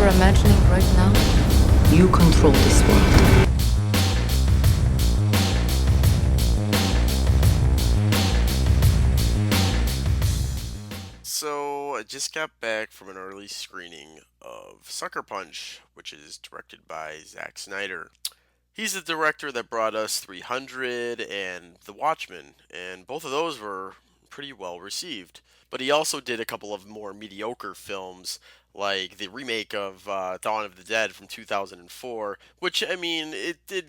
you're imagining right now? You control this world. So, I just got back from an early screening of Sucker Punch, which is directed by Zack Snyder. He's the director that brought us 300 and The Watchmen, and both of those were pretty well received. But he also did a couple of more mediocre films, like the remake of Dawn of the Dead from 2004, which, I mean, it did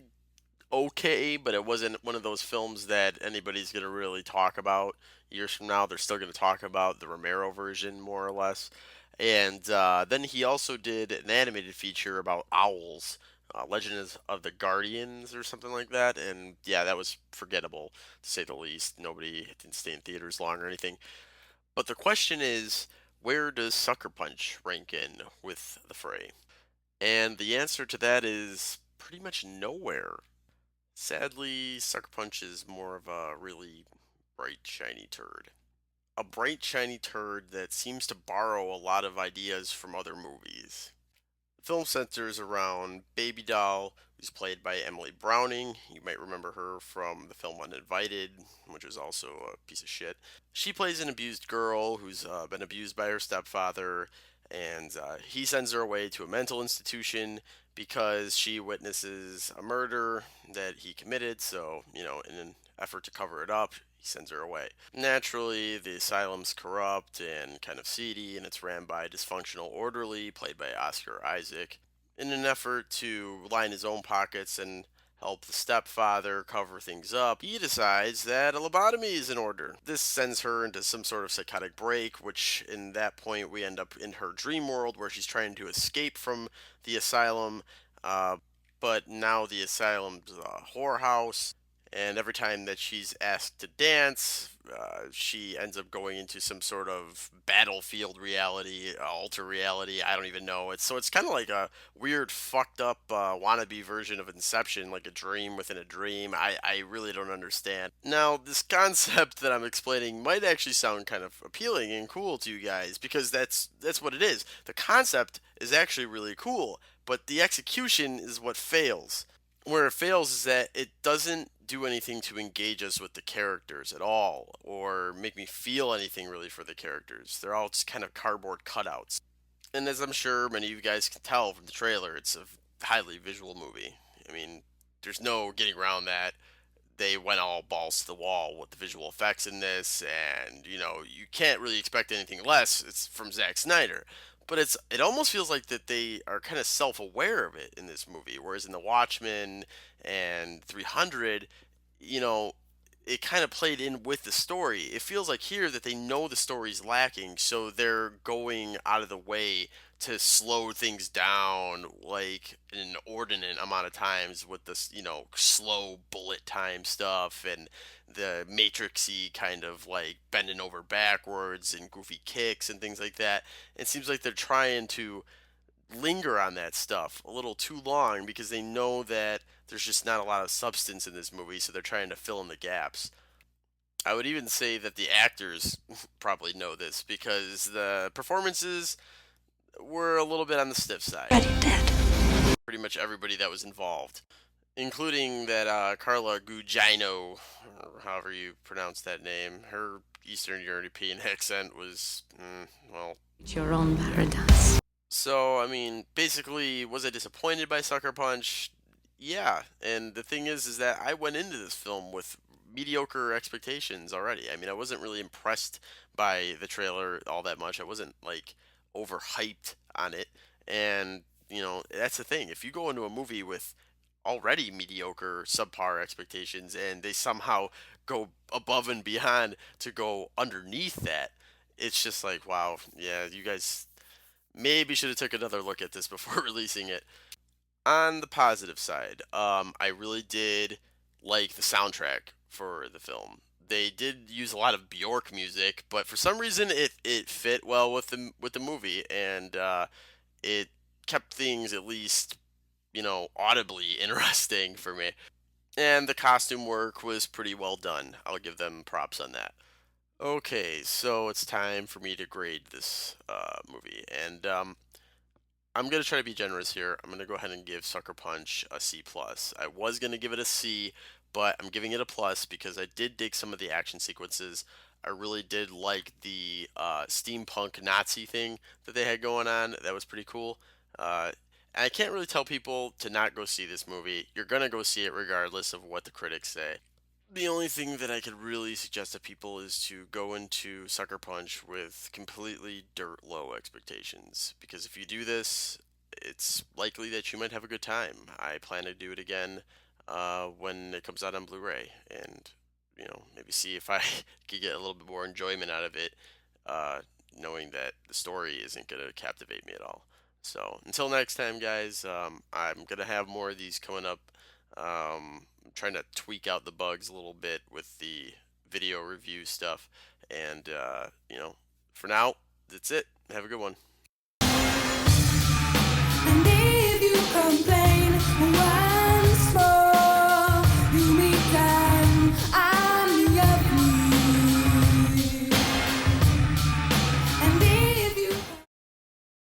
okay, but it wasn't one of those films that anybody's going to really talk about. Years from now, they're still going to talk about the Romero version, more or less. And then he also did an animated feature about owls, Legends of the Guardians, or something like that. And yeah, that was forgettable, to say the least. Nobody didn't stay in theaters long or anything. But the question is, where does Sucker Punch rank in with the fray? And the answer to that is pretty much nowhere. Sadly, Sucker Punch is more of a really bright, shiny turd. A bright, shiny turd that seems to borrow a lot of ideas from other movies. The film centers around Baby Doll, who's played by Emily Browning. You might remember her from the film Uninvited, which was also a piece of shit. She plays an abused girl who's been abused by her stepfather, and he sends her away to a mental institution because she witnesses a murder that he committed. So, in an effort to cover it up, he sends her away. Naturally, the asylum's corrupt and kind of seedy, and it's ran by a dysfunctional orderly played by Oscar Isaac. In an effort to line his own pockets and help the stepfather cover things up, he decides that a lobotomy is in order. This sends her into some sort of psychotic break, which in that point we end up in her dream world where she's trying to escape from the asylum, uh, but now the asylum's a whorehouse. And every time that she's asked to dance, she ends up going into some sort of battlefield reality, alter reality. I don't even know. It's kind of like a weird, fucked up wannabe version of Inception, like a dream within a dream. I really don't understand. Now, this concept that I'm explaining might actually sound kind of appealing and cool to you guys because that's what it is. The concept is actually really cool, but the execution is what fails. Where it fails is that it doesn't do anything to engage us with the characters at all or make me feel anything really for the characters. They're all just kind of cardboard cutouts. And as I'm sure many of you guys can tell from the trailer, it's a highly visual movie. I mean, there's no getting around that. They went all balls to the wall with the visual effects in this, and you can't really expect anything less. It's from Zack Snyder, but it almost feels like that they are kind of self-aware of it in this movie, whereas in The Watchmen and 300, you know, it kind of played in with the story. It feels like here that they know the story's lacking, so they're going out of the way to slow things down like an inordinate amount of times with this, slow bullet time stuff and the matrixy kind of like bending over backwards and goofy kicks and things like that. It seems like they're trying to linger on that stuff a little too long because they know that there's just not a lot of substance in this movie, so they're trying to fill in the gaps. I would even say that the actors probably know this because the performances were a little bit on the stiff side. Already dead. Pretty much everybody that was involved, including that Carla Gugino, or however you pronounce that name. Her Eastern European accent was, well. It's your own paradise. So, I mean, basically, was I disappointed by Sucker Punch? Yeah, and the thing is that I went into this film with mediocre expectations already. I mean, I wasn't really impressed by the trailer all that much. I wasn't like overhyped on it, and that's the thing. If you go into a movie with already mediocre, subpar expectations, and they somehow go above and beyond to go underneath that, it's just like, wow, yeah, you guys maybe should have took another look at this before releasing it. On the positive side, I really did like the soundtrack for the film. They did use a lot of Bjork music, but for some reason it fit well with the movie, and it kept things at least audibly interesting for me. And the costume work was pretty well done. I'll give them props on that. Okay, so it's time for me to grade this movie, and I'm gonna try to be generous here. I'm gonna go ahead and give Sucker Punch a C plus. I was gonna give it a C, but I'm giving it a plus because I did dig some of the action sequences. I really did like the steampunk Nazi thing that they had going on. That was pretty cool. And I can't really tell people to not go see this movie. You're gonna go see it regardless of what the critics say. The only thing that I could really suggest to people is to go into Sucker Punch with completely dirt low expectations. Because if you do this, it's likely that you might have a good time. I plan to do it again when it comes out on Blu ray and, maybe see if I could get a little bit more enjoyment out of it, knowing that the story isn't going to captivate me at all. So until next time, guys, I'm going to have more of these coming up. I'm trying to tweak out the bugs a little bit with the video review stuff. And, for now, that's it. Have a good one.